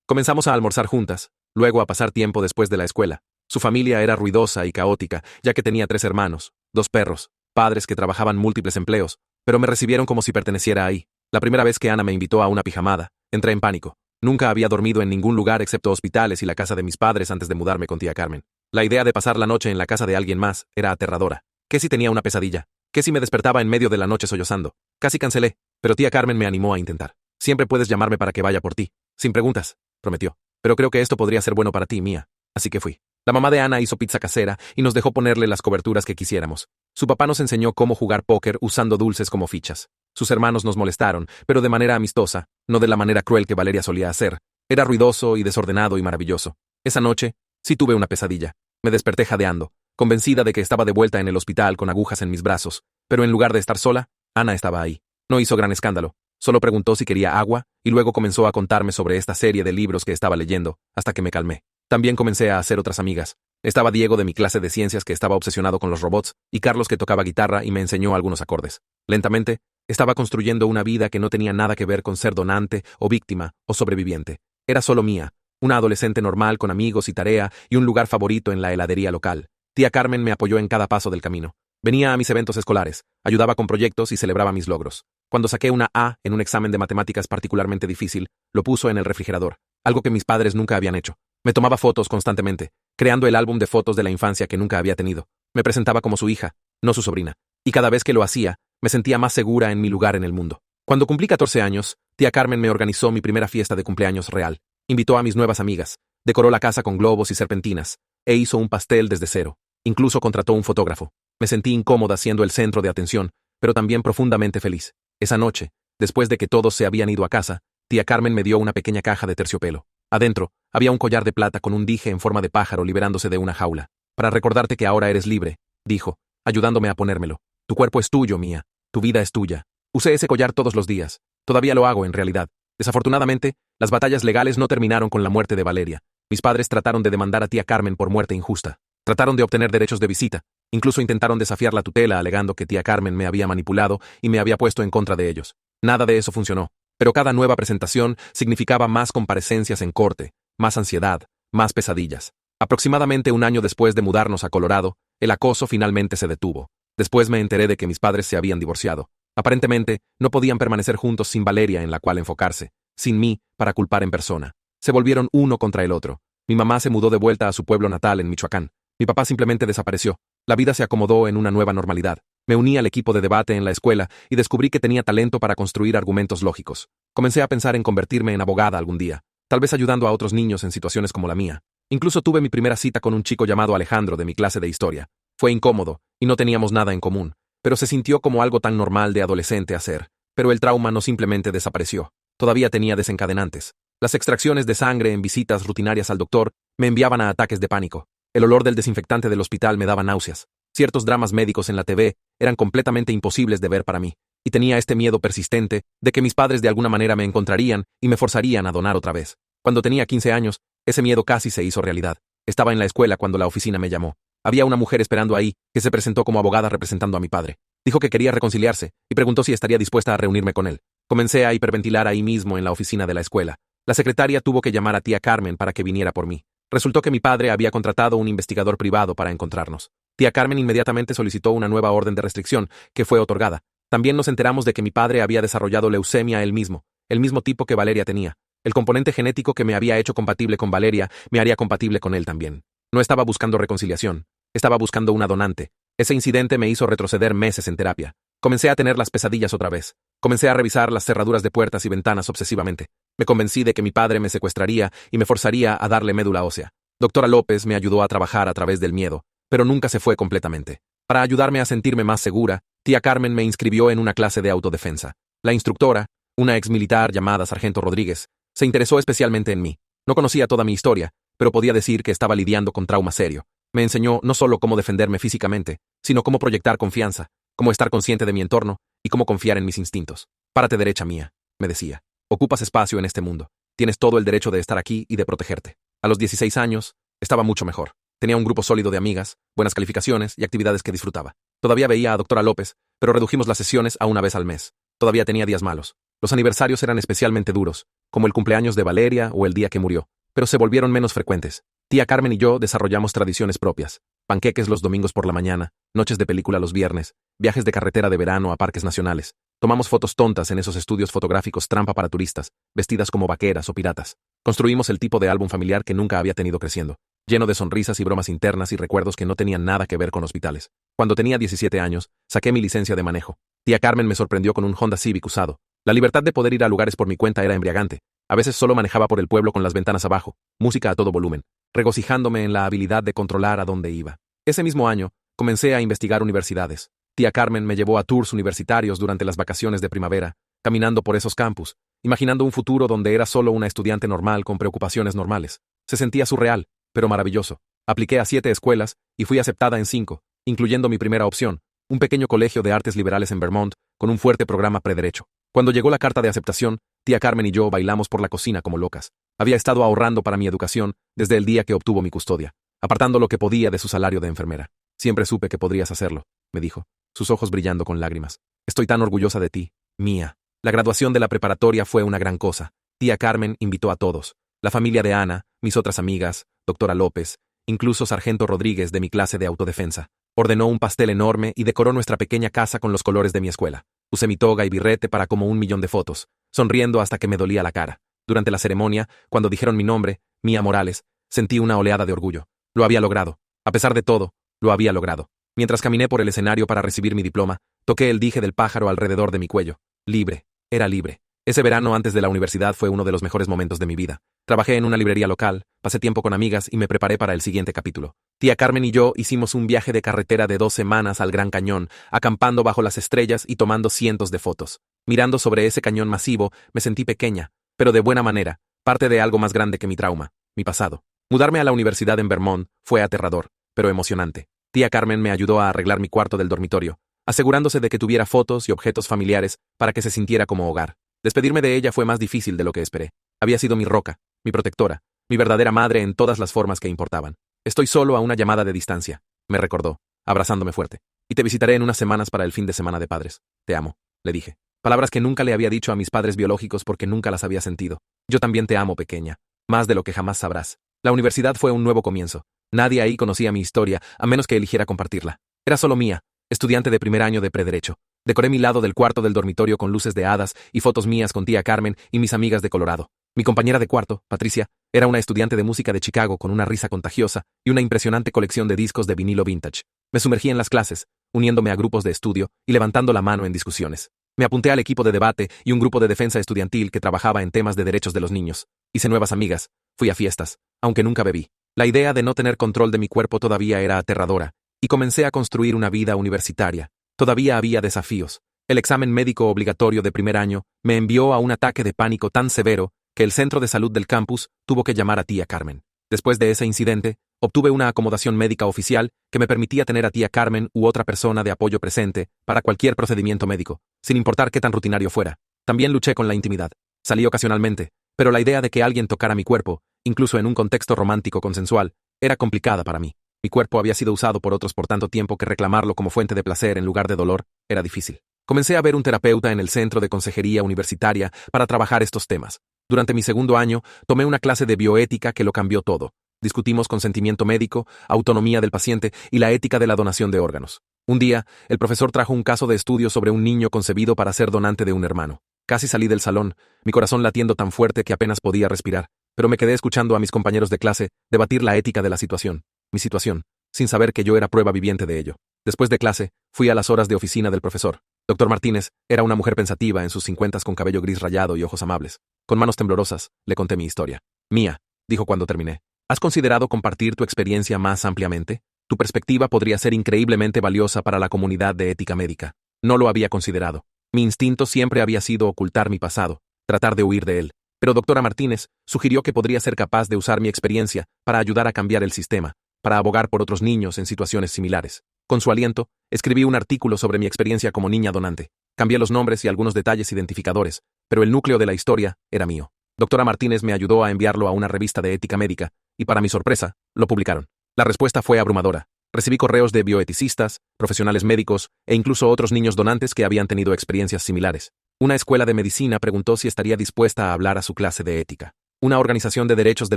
Comenzamos a almorzar juntas, luego a pasar tiempo después de la escuela. Su familia era ruidosa y caótica, ya que tenía 3 hermanos, 2 perros, padres que trabajaban múltiples empleos, pero me recibieron como si perteneciera ahí. La primera vez que Ana me invitó a una pijamada, entré en pánico. Nunca había dormido en ningún lugar excepto hospitales y la casa de mis padres antes de mudarme con tía Carmen. La idea de pasar la noche en la casa de alguien más era aterradora. ¿Qué si tenía una pesadilla? ¿Qué si me despertaba en medio de la noche sollozando? Casi cancelé, pero tía Carmen me animó a intentar. Siempre puedes llamarme para que vaya por ti. Sin preguntas, prometió. Pero creo que esto podría ser bueno para ti, Mía. Así que fui. La mamá de Ana hizo pizza casera y nos dejó ponerle las coberturas que quisiéramos. Su papá nos enseñó cómo jugar póker usando dulces como fichas. Sus hermanos nos molestaron, pero de manera amistosa, no de la manera cruel que Valeria solía hacer. Era ruidoso y desordenado y maravilloso. Esa noche, sí tuve una pesadilla. Me desperté jadeando, convencida de que estaba de vuelta en el hospital con agujas en mis brazos, pero en lugar de estar sola, Ana estaba ahí. No hizo gran escándalo, solo preguntó si quería agua y luego comenzó a contarme sobre esta serie de libros que estaba leyendo, hasta que me calmé. También comencé a hacer otras amigas. Estaba Diego de mi clase de ciencias que estaba obsesionado con los robots y Carlos que tocaba guitarra y me enseñó algunos acordes. Lentamente, estaba construyendo una vida que no tenía nada que ver con ser donante o víctima o sobreviviente. Era solo mía, una adolescente normal con amigos y tarea y un lugar favorito en la heladería local. Tía Carmen me apoyó en cada paso del camino. Venía a mis eventos escolares, ayudaba con proyectos y celebraba mis logros. Cuando saqué una A en un examen de matemáticas particularmente difícil, lo puso en el refrigerador, algo que mis padres nunca habían hecho. Me tomaba fotos constantemente, creando el álbum de fotos de la infancia que nunca había tenido. Me presentaba como su hija, no su sobrina. Y cada vez que lo hacía, me sentía más segura en mi lugar en el mundo. Cuando cumplí 14 años, tía Carmen me organizó mi primera fiesta de cumpleaños real. Invitó a mis nuevas amigas, decoró la casa con globos y serpentinas, e hizo un pastel desde cero. Incluso contrató un fotógrafo. Me sentí incómoda siendo el centro de atención, pero también profundamente feliz. Esa noche, después de que todos se habían ido a casa, tía Carmen me dio una pequeña caja de terciopelo. Adentro, había un collar de plata con un dije en forma de pájaro liberándose de una jaula. Para recordarte que ahora eres libre, dijo, ayudándome a ponérmelo. Tu cuerpo es tuyo, Mía. Tu vida es tuya. Usé ese collar todos los días. Todavía lo hago, en realidad. Desafortunadamente, las batallas legales no terminaron con la muerte de Valeria. Mis padres trataron de demandar a tía Carmen por muerte injusta. Trataron de obtener derechos de visita. Incluso intentaron desafiar la tutela alegando que tía Carmen me había manipulado y me había puesto en contra de ellos. Nada de eso funcionó. Pero cada nueva presentación significaba más comparecencias en corte, más ansiedad, más pesadillas. Aproximadamente un año después de mudarnos a Colorado, el acoso finalmente se detuvo. Después me enteré de que mis padres se habían divorciado. Aparentemente, no podían permanecer juntos sin Valeria en la cual enfocarse, sin mí para culpar en persona. Se volvieron uno contra el otro. Mi mamá se mudó de vuelta a su pueblo natal en Michoacán. Mi papá simplemente desapareció. La vida se acomodó en una nueva normalidad. Me uní al equipo de debate en la escuela y descubrí que tenía talento para construir argumentos lógicos. Comencé a pensar en convertirme en abogada algún día, tal vez ayudando a otros niños en situaciones como la mía. Incluso tuve mi primera cita con un chico llamado Alejandro de mi clase de historia. Fue incómodo, y no teníamos nada en común, pero se sintió como algo tan normal de adolescente hacer. Pero el trauma no simplemente desapareció. Todavía tenía desencadenantes. Las extracciones de sangre en visitas rutinarias al doctor me enviaban a ataques de pánico. El olor del desinfectante del hospital me daba náuseas. Ciertos dramas médicos en la TV eran completamente imposibles de ver para mí, y tenía este miedo persistente de que mis padres de alguna manera me encontrarían y me forzarían a donar otra vez. Cuando tenía 15 años, ese miedo casi se hizo realidad. Estaba en la escuela cuando la oficina me llamó. Había una mujer esperando ahí, que se presentó como abogada representando a mi padre. Dijo que quería reconciliarse, y preguntó si estaría dispuesta a reunirme con él. Comencé a hiperventilar ahí mismo en la oficina de la escuela. La secretaria tuvo que llamar a tía Carmen para que viniera por mí. Resultó que mi padre había contratado un investigador privado para encontrarnos. Tía Carmen inmediatamente solicitó una nueva orden de restricción, que fue otorgada. También nos enteramos de que mi padre había desarrollado leucemia él mismo, el mismo tipo que Valeria tenía. El componente genético que me había hecho compatible con Valeria me haría compatible con él también. No estaba buscando reconciliación, estaba buscando una donante. Ese incidente me hizo retroceder meses en terapia. Comencé a tener las pesadillas otra vez. Comencé a revisar las cerraduras de puertas y ventanas obsesivamente. Me convencí de que mi padre me secuestraría y me forzaría a darle médula ósea. Doctora López me ayudó a trabajar a través del miedo, pero nunca se fue completamente. Para ayudarme a sentirme más segura, tía Carmen me inscribió en una clase de autodefensa. La instructora, una exmilitar llamada Sargento Rodríguez, se interesó especialmente en mí. No conocía toda mi historia, pero podía decir que estaba lidiando con trauma serio. Me enseñó no solo cómo defenderme físicamente, sino cómo proyectar confianza, cómo estar consciente de mi entorno y cómo confiar en mis instintos. Párate derecha, Mía, me decía. Ocupas espacio en este mundo. Tienes todo el derecho de estar aquí y de protegerte. A los 16 años, estaba mucho mejor. Tenía un grupo sólido de amigas, buenas calificaciones y actividades que disfrutaba. Todavía veía a doctora López, pero redujimos las sesiones a una vez al mes. Todavía tenía días malos. Los aniversarios eran especialmente duros, como el cumpleaños de Valeria o el día que murió, pero se volvieron menos frecuentes. Tía Carmen y yo desarrollamos tradiciones propias. Panqueques los domingos por la mañana, noches de película los viernes, viajes de carretera de verano a parques nacionales. Tomamos fotos tontas en esos estudios fotográficos trampa para turistas, vestidas como vaqueras o piratas. Construimos el tipo de álbum familiar que nunca había tenido creciendo, lleno de sonrisas y bromas internas y recuerdos que no tenían nada que ver con hospitales. Cuando tenía 17 años, saqué mi licencia de manejo. Tía Carmen me sorprendió con un Honda Civic usado. La libertad de poder ir a lugares por mi cuenta era embriagante. A veces solo manejaba por el pueblo con las ventanas abajo, música a todo volumen, regocijándome en la habilidad de controlar a dónde iba. Ese mismo año, comencé a investigar universidades. Tía Carmen me llevó a tours universitarios durante las vacaciones de primavera, caminando por esos campus, imaginando un futuro donde era solo una estudiante normal con preocupaciones normales. Se sentía surreal, pero maravilloso. Apliqué a 7 escuelas y fui aceptada en 5, incluyendo mi primera opción, un pequeño colegio de artes liberales en Vermont, con un fuerte programa prederecho. Cuando llegó la carta de aceptación, tía Carmen y yo bailamos por la cocina como locas. Había estado ahorrando para mi educación desde el día que obtuvo mi custodia, apartando lo que podía de su salario de enfermera. Siempre supe que podrías hacerlo, me dijo, sus ojos brillando con lágrimas. Estoy tan orgullosa de ti, Mía. La graduación de la preparatoria fue una gran cosa. Tía Carmen invitó a todos. La familia de Ana, mis otras amigas, doctora López, incluso Sargento Rodríguez de mi clase de autodefensa. Ordenó un pastel enorme y decoró nuestra pequeña casa con los colores de mi escuela. Usé mi toga y birrete para como 1.000.000 de fotos, sonriendo hasta que me dolía la cara. Durante la ceremonia, cuando dijeron mi nombre, Mía Morales, sentí una oleada de orgullo. Lo había logrado. A pesar de todo, lo había logrado. Mientras caminé por el escenario para recibir mi diploma, toqué el dije del pájaro alrededor de mi cuello. Libre. Era libre. Ese verano antes de la universidad fue uno de los mejores momentos de mi vida. Trabajé en una librería local, pasé tiempo con amigas y me preparé para el siguiente capítulo. Tía Carmen y yo hicimos un viaje de carretera de 2 semanas al Gran Cañón, acampando bajo las estrellas y tomando cientos de fotos. Mirando sobre ese cañón masivo, me sentí pequeña, pero de buena manera, parte de algo más grande que mi trauma, mi pasado. Mudarme a la universidad en Vermont fue aterrador, pero emocionante. Tía Carmen me ayudó a arreglar mi cuarto del dormitorio, asegurándose de que tuviera fotos y objetos familiares para que se sintiera como hogar. Despedirme de ella fue más difícil de lo que esperé. Había sido mi roca, mi protectora, mi verdadera madre en todas las formas que importaban. Estoy solo a una llamada de distancia, me recordó, abrazándome fuerte. Y te visitaré en unas semanas para el fin de semana de padres. Te amo, le dije. Palabras que nunca le había dicho a mis padres biológicos porque nunca las había sentido. Yo también te amo, pequeña, más de lo que jamás sabrás. La universidad fue un nuevo comienzo. Nadie ahí conocía mi historia, a menos que eligiera compartirla. Era solo mía, estudiante de primer año de prederecho. Decoré mi lado del cuarto del dormitorio con luces de hadas y fotos mías con tía Carmen y mis amigas de Colorado. Mi compañera de cuarto, Patricia, era una estudiante de música de Chicago con una risa contagiosa y una impresionante colección de discos de vinilo vintage. Me sumergí en las clases, uniéndome a grupos de estudio y levantando la mano en discusiones. Me apunté al equipo de debate y un grupo de defensa estudiantil que trabajaba en temas de derechos de los niños. Hice nuevas amigas, fui a fiestas, aunque nunca bebí. La idea de no tener control de mi cuerpo todavía era aterradora, y comencé a construir una vida universitaria. Todavía había desafíos. El examen médico obligatorio de primer año me envió a un ataque de pánico tan severo que el centro de salud del campus tuvo que llamar a tía Carmen. Después de ese incidente, obtuve una acomodación médica oficial que me permitía tener a tía Carmen u otra persona de apoyo presente para cualquier procedimiento médico, sin importar qué tan rutinario fuera. También luché con la intimidad. Salí ocasionalmente, pero la idea de que alguien tocara mi cuerpo, incluso en un contexto romántico consensual, era complicada para mí. Mi cuerpo había sido usado por otros por tanto tiempo que reclamarlo como fuente de placer en lugar de dolor era difícil. Comencé a ver un terapeuta en el centro de consejería universitaria para trabajar estos temas. Durante mi segundo año, tomé una clase de bioética que lo cambió todo. Discutimos consentimiento médico, autonomía del paciente y la ética de la donación de órganos. Un día, el profesor trajo un caso de estudio sobre un niño concebido para ser donante de un hermano. Casi salí del salón, mi corazón latiendo tan fuerte que apenas podía respirar, pero me quedé escuchando a mis compañeros de clase debatir la ética de la situación, mi situación, sin saber que yo era prueba viviente de ello. Después de clase, fui a las horas de oficina del profesor. Dr. Martínez era una mujer pensativa en sus 50 con cabello gris rayado y ojos amables. Con manos temblorosas, le conté mi historia. Mía, dijo cuando terminé, ¿has considerado compartir tu experiencia más ampliamente? Tu perspectiva podría ser increíblemente valiosa para la comunidad de ética médica. No lo había considerado. Mi instinto siempre había sido ocultar mi pasado, tratar de huir de él. Pero doctora Martínez sugirió que podría ser capaz de usar mi experiencia para ayudar a cambiar el sistema, para abogar por otros niños en situaciones similares. Con su aliento, escribí un artículo sobre mi experiencia como niña donante. Cambié los nombres y algunos detalles identificadores, pero el núcleo de la historia era mío. Doctora Martínez me ayudó a enviarlo a una revista de ética médica, y para mi sorpresa, lo publicaron. La respuesta fue abrumadora. Recibí correos de bioeticistas, profesionales médicos e incluso otros niños donantes que habían tenido experiencias similares. Una escuela de medicina preguntó si estaría dispuesta a hablar a su clase de ética. Una organización de derechos de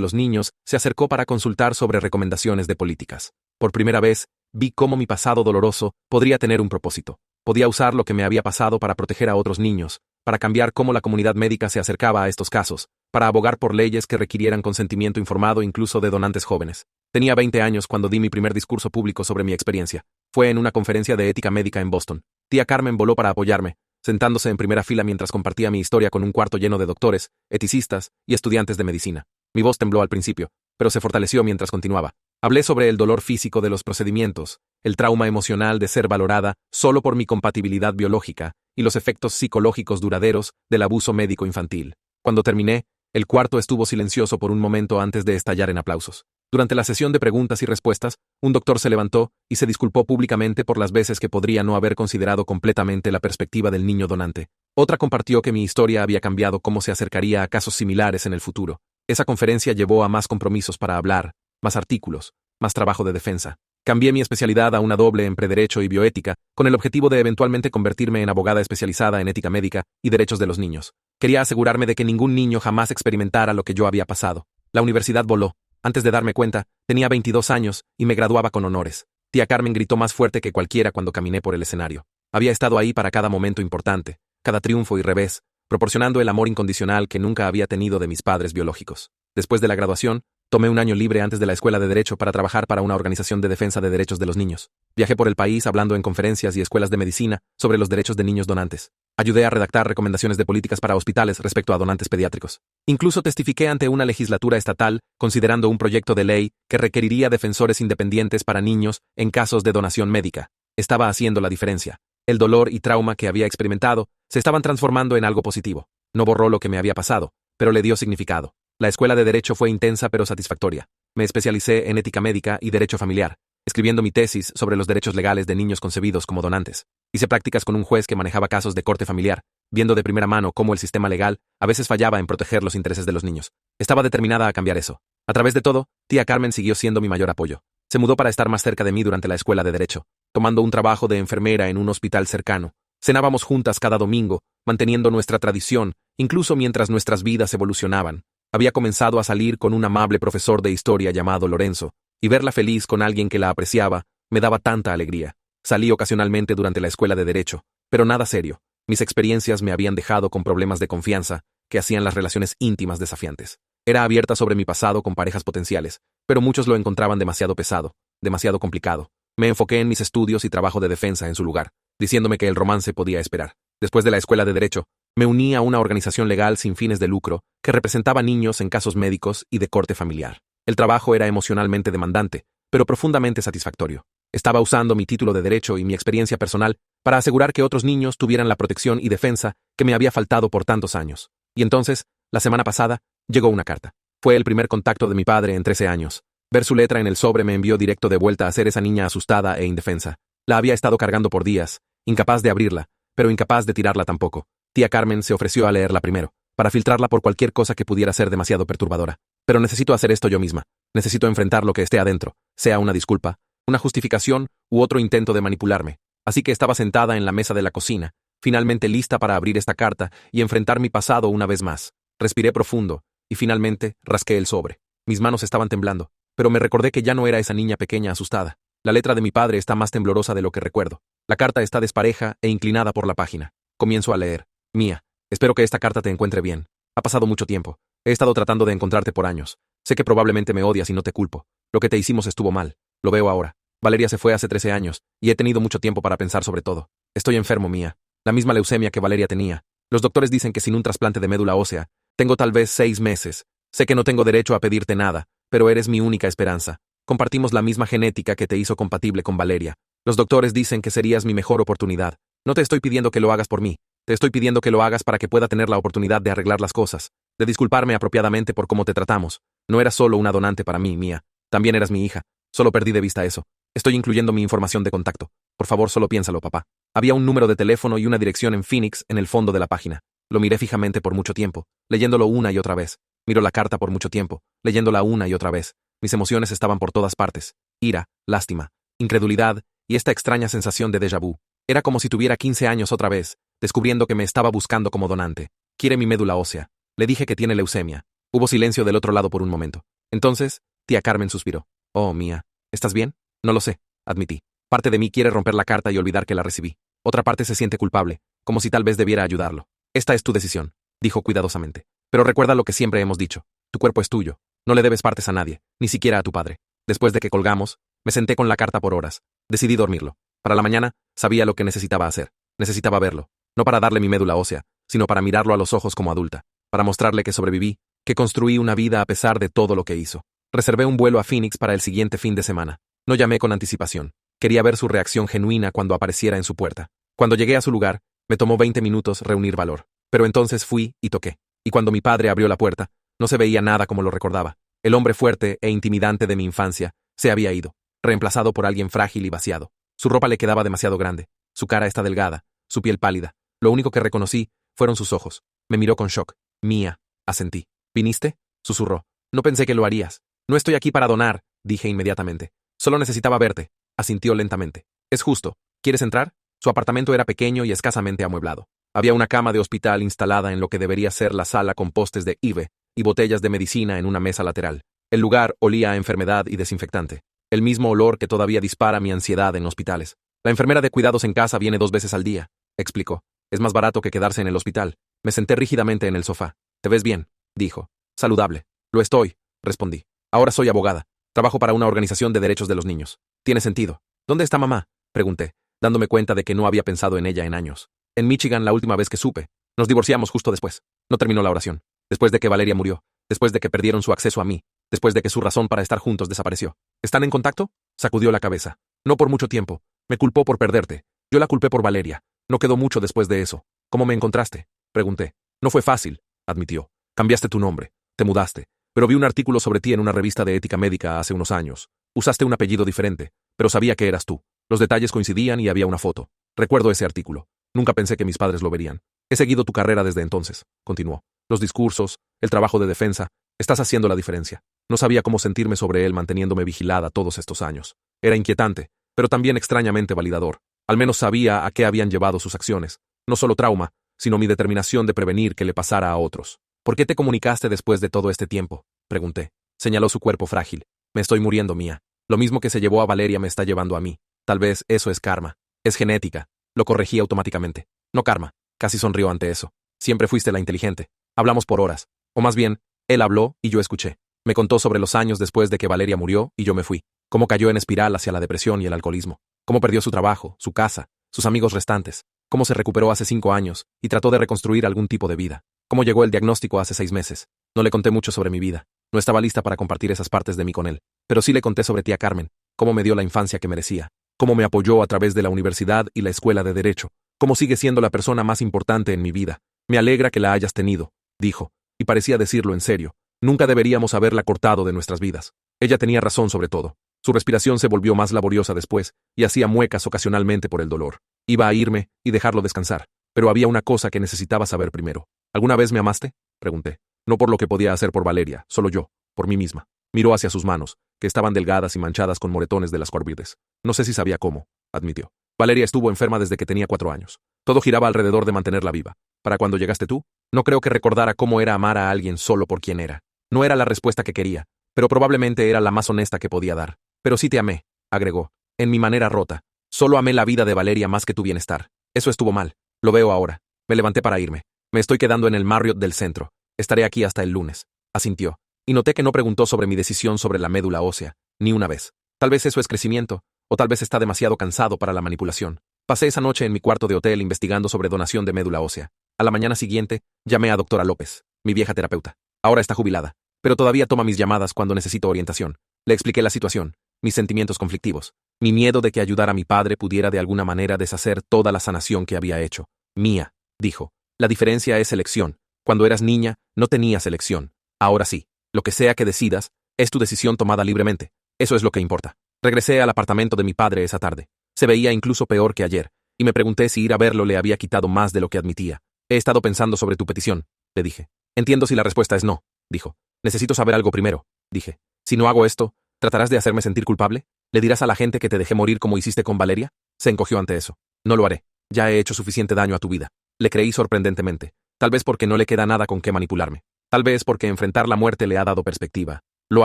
los niños se acercó para consultar sobre recomendaciones de políticas. Por primera vez, vi cómo mi pasado doloroso podría tener un propósito. Podía usar lo que me había pasado para proteger a otros niños, para cambiar cómo la comunidad médica se acercaba a estos casos, para abogar por leyes que requirieran consentimiento informado incluso de donantes jóvenes. Tenía 20 años cuando di mi primer discurso público sobre mi experiencia. Fue en una conferencia de ética médica en Boston. Tía Carmen voló para apoyarme, sentándose en primera fila mientras compartía mi historia con un cuarto lleno de doctores, eticistas y estudiantes de medicina. Mi voz tembló al principio, pero se fortaleció mientras continuaba. Hablé sobre el dolor físico de los procedimientos, el trauma emocional de ser valorada solo por mi compatibilidad biológica y los efectos psicológicos duraderos del abuso médico infantil. Cuando terminé, el cuarto estuvo silencioso por un momento antes de estallar en aplausos. Durante la sesión de preguntas y respuestas, un doctor se levantó y se disculpó públicamente por las veces que podría no haber considerado completamente la perspectiva del niño donante. Otra compartió que mi historia había cambiado cómo se acercaría a casos similares en el futuro. Esa conferencia llevó a más compromisos para hablar, más artículos, más trabajo de defensa. Cambié mi especialidad a una doble en prederecho y bioética, con el objetivo de eventualmente convertirme en abogada especializada en ética médica y derechos de los niños. Quería asegurarme de que ningún niño jamás experimentara lo que yo había pasado. La universidad voló. Antes de darme cuenta, tenía 22 años y me graduaba con honores. Tía Carmen gritó más fuerte que cualquiera cuando caminé por el escenario. Había estado ahí para cada momento importante, cada triunfo y revés, proporcionando el amor incondicional que nunca había tenido de mis padres biológicos. Después de la graduación, tomé un año libre antes de la escuela de Derecho para trabajar para una organización de defensa de derechos de los niños. Viajé por el país hablando en conferencias y escuelas de medicina sobre los derechos de niños donantes. Ayudé a redactar recomendaciones de políticas para hospitales respecto a donantes pediátricos. Incluso testifiqué ante una legislatura estatal considerando un proyecto de ley que requeriría defensores independientes para niños en casos de donación médica. Estaba haciendo la diferencia. El dolor y trauma que había experimentado se estaban transformando en algo positivo. No borró lo que me había pasado, pero le dio significado. La escuela de Derecho fue intensa pero satisfactoria. Me especialicé en ética médica y derecho familiar, escribiendo mi tesis sobre los derechos legales de niños concebidos como donantes. Hice prácticas con un juez que manejaba casos de corte familiar, viendo de primera mano cómo el sistema legal a veces fallaba en proteger los intereses de los niños. Estaba determinada a cambiar eso. A través de todo, tía Carmen siguió siendo mi mayor apoyo. Se mudó para estar más cerca de mí durante la escuela de Derecho, tomando un trabajo de enfermera en un hospital cercano. Cenábamos juntas cada domingo, manteniendo nuestra tradición, incluso mientras nuestras vidas evolucionaban. Había comenzado a salir con un amable profesor de historia llamado Lorenzo, y verla feliz con alguien que la apreciaba me daba tanta alegría. Salí ocasionalmente durante la escuela de Derecho, pero nada serio. Mis experiencias me habían dejado con problemas de confianza que hacían las relaciones íntimas desafiantes. Era abierta sobre mi pasado con parejas potenciales, pero muchos lo encontraban demasiado pesado, demasiado complicado. Me enfoqué en mis estudios y trabajo de defensa en su lugar, diciéndome que el romance podía esperar. Después de la escuela de Derecho, me uní a una organización legal sin fines de lucro que representaba niños en casos médicos y de corte familiar. El trabajo era emocionalmente demandante, pero profundamente satisfactorio. Estaba usando mi título de Derecho y mi experiencia personal para asegurar que otros niños tuvieran la protección y defensa que me había faltado por tantos años. Y entonces, la semana pasada, llegó una carta. Fue el primer contacto de mi padre en 13 años. Ver su letra en el sobre me envió directo de vuelta a ser esa niña asustada e indefensa. La había estado cargando por días, incapaz de abrirla, pero incapaz de tirarla tampoco. Tía Carmen se ofreció a leerla primero, para filtrarla por cualquier cosa que pudiera ser demasiado perturbadora. Pero necesito hacer esto yo misma. Necesito enfrentar lo que esté adentro, sea una disculpa, una justificación u otro intento de manipularme. Así que estaba sentada en la mesa de la cocina, finalmente lista para abrir esta carta y enfrentar mi pasado una vez más. Respiré profundo y finalmente rasqué el sobre. Mis manos estaban temblando, pero me recordé que ya no era esa niña pequeña asustada. La letra de mi padre está más temblorosa de lo que recuerdo. La carta está despareja e inclinada por la página. Comienzo a leer. Mía, espero que esta carta te encuentre bien. Ha pasado mucho tiempo. He estado tratando de encontrarte por años. Sé que probablemente me odias y no te culpo. Lo que te hicimos estuvo mal. Lo veo ahora. Valeria se fue hace 13 años, y he tenido mucho tiempo para pensar sobre todo. Estoy enfermo, Mía. La misma leucemia que Valeria tenía. Los doctores dicen que sin un trasplante de médula ósea, tengo tal vez 6 meses. Sé que no tengo derecho a pedirte nada, pero eres mi única esperanza. Compartimos la misma genética que te hizo compatible con Valeria. Los doctores dicen que serías mi mejor oportunidad. No te estoy pidiendo que lo hagas por mí. Te estoy pidiendo que lo hagas para que pueda tener la oportunidad de arreglar las cosas, de disculparme apropiadamente por cómo te tratamos. No eras solo una donante para mí, Mía. También eras mi hija. Solo perdí de vista eso. Estoy incluyendo mi información de contacto. Por favor, solo piénsalo, papá. Había un número de teléfono y una dirección en Phoenix en el fondo de la página. Lo miré fijamente por mucho tiempo, leyéndolo una y otra vez. Miro la carta por mucho tiempo, leyéndola una y otra vez. Mis emociones estaban por todas partes. Ira, lástima, incredulidad y esta extraña sensación de déjà vu. Era como si tuviera 15 años otra vez, descubriendo que me estaba buscando como donante. Quiere mi médula ósea. Le dije que tiene leucemia. Hubo silencio del otro lado por un momento. Entonces, tía Carmen suspiró. Oh, Mía, ¿estás bien? No lo sé, admití. Parte de mí quiere romper la carta y olvidar que la recibí. Otra parte se siente culpable, como si tal vez debiera ayudarlo. Esta es tu decisión, dijo cuidadosamente. Pero recuerda lo que siempre hemos dicho. Tu cuerpo es tuyo. No le debes partes a nadie, ni siquiera a tu padre. Después de que colgamos, me senté con la carta por horas. Decidí dormirlo. Para la mañana, sabía lo que necesitaba hacer. Necesitaba verlo. No para darle mi médula ósea, sino para mirarlo a los ojos como adulta. Para mostrarle que sobreviví, que construí una vida a pesar de todo lo que hizo. Reservé un vuelo a Phoenix para el siguiente fin de semana. No llamé con anticipación. Quería ver su reacción genuina cuando apareciera en su puerta. Cuando llegué a su lugar, me tomó 20 minutos reunir valor. Pero entonces fui y toqué. Y cuando mi padre abrió la puerta, no se veía nada como lo recordaba. El hombre fuerte e intimidante de mi infancia se había ido, reemplazado por alguien frágil y vaciado. Su ropa le quedaba demasiado grande. Su cara está delgada, su piel pálida. Lo único que reconocí fueron sus ojos. Me miró con shock. Mía, asentí. ¿Viniste? Susurró. No pensé que lo harías. No estoy aquí para donar, dije inmediatamente. Solo necesitaba verte. Asintió lentamente. Es justo. ¿Quieres entrar? Su apartamento era pequeño y escasamente amueblado. Había una cama de hospital instalada en lo que debería ser la sala con postes de IV y botellas de medicina en una mesa lateral. El lugar olía a enfermedad y desinfectante. El mismo olor que todavía dispara mi ansiedad en hospitales. La enfermera de cuidados en casa viene 2 veces al día, explicó. Es más barato que quedarse en el hospital. Me senté rígidamente en el sofá. ¿Te ves bien?, dijo. Saludable. Lo estoy, respondí. Ahora soy abogada. Trabajo para una organización de derechos de los niños. Tiene sentido. ¿Dónde está mamá?, pregunté, dándome cuenta de que no había pensado en ella en años. En Michigan la última vez que supe. Nos divorciamos justo después. No terminó la oración. Después de que Valeria murió. Después de que perdieron su acceso a mí. Después de que su razón para estar juntos desapareció. ¿Están en contacto? Sacudió la cabeza. No por mucho tiempo. Me culpó por perderte. Yo la culpé por Valeria. No quedó mucho después de eso. ¿Cómo me encontraste?, pregunté. No fue fácil, admitió. Cambiaste tu nombre. Te mudaste. Pero vi un artículo sobre ti en una revista de ética médica hace unos años. Usaste un apellido diferente, pero sabía que eras tú. Los detalles coincidían y había una foto. Recuerdo ese artículo. Nunca pensé que mis padres lo verían. He seguido tu carrera desde entonces, continuó. Los discursos, el trabajo de defensa, estás haciendo la diferencia. No sabía cómo sentirme sobre él manteniéndome vigilada todos estos años. Era inquietante, pero también extrañamente validador. Al menos sabía a qué habían llevado sus acciones. No solo trauma, sino mi determinación de prevenir que le pasara a otros. ¿Por qué te comunicaste después de todo este tiempo?, pregunté. Señaló su cuerpo frágil. Me estoy muriendo, Mía. Lo mismo que se llevó a Valeria me está llevando a mí. Tal vez eso es karma. Es genética. Lo corregí automáticamente. No karma. Casi sonrió ante eso. Siempre fuiste la inteligente. Hablamos por horas. O más bien, él habló y yo escuché. Me contó sobre los años después de que Valeria murió y yo me fui. Cómo cayó en espiral hacia la depresión y el alcoholismo. Cómo perdió su trabajo, su casa, sus amigos restantes. Cómo se recuperó hace 5 años y trató de reconstruir algún tipo de vida. Cómo llegó el diagnóstico hace 6 meses. No le conté mucho sobre mi vida. No estaba lista para compartir esas partes de mí con él. Pero sí le conté sobre tía Carmen. Cómo me dio la infancia que merecía. Cómo me apoyó a través de la universidad y la escuela de derecho. Cómo sigue siendo la persona más importante en mi vida. Me alegra que la hayas tenido, dijo. Y parecía decirlo en serio. Nunca deberíamos haberla cortado de nuestras vidas. Ella tenía razón sobre todo. Su respiración se volvió más laboriosa después, y hacía muecas ocasionalmente por el dolor. Iba a irme y dejarlo descansar. Pero había una cosa que necesitaba saber primero. ¿Alguna vez me amaste?, pregunté. No por lo que podía hacer por Valeria, solo yo, por mí misma. Miró hacia sus manos, que estaban delgadas y manchadas con moretones de las corvides. No sé si sabía cómo, admitió. Valeria estuvo enferma desde que tenía 4 años. Todo giraba alrededor de mantenerla viva. ¿Para cuando llegaste tú? No creo que recordara cómo era amar a alguien solo por quien era. No era la respuesta que quería, pero probablemente era la más honesta que podía dar. Pero sí te amé, agregó, en mi manera rota. Solo amé la vida de Valeria más que tu bienestar. Eso estuvo mal. Lo veo ahora. Me levanté para irme. Me estoy quedando en el Marriott del centro. Estaré aquí hasta el lunes. Asintió. Y noté que no preguntó sobre mi decisión sobre la médula ósea, ni una vez. Tal vez eso es crecimiento, o tal vez está demasiado cansado para la manipulación. Pasé esa noche en mi cuarto de hotel investigando sobre donación de médula ósea. A la mañana siguiente, llamé a doctora López, mi vieja terapeuta. Ahora está jubilada, pero todavía toma mis llamadas cuando necesito orientación. Le expliqué la situación, mis sentimientos conflictivos, mi miedo de que ayudar a mi padre pudiera de alguna manera deshacer toda la sanación que había hecho. Mía, dijo, la diferencia es elección. Cuando eras niña, no tenías elección. Ahora sí. Lo que sea que decidas, es tu decisión tomada libremente. Eso es lo que importa. Regresé al apartamento de mi padre esa tarde. Se veía incluso peor que ayer, y me pregunté si ir a verlo le había quitado más de lo que admitía. He estado pensando sobre tu petición, le dije. Entiendo si la respuesta es no, dijo. Necesito saber algo primero, dije. Si no hago esto, ¿tratarás de hacerme sentir culpable? ¿Le dirás a la gente que te dejé morir como hiciste con Valeria? Se encogió ante eso. No lo haré. Ya he hecho suficiente daño a tu vida. Le creí sorprendentemente. Tal vez porque no le queda nada con qué manipularme. Tal vez porque enfrentar la muerte le ha dado perspectiva. Lo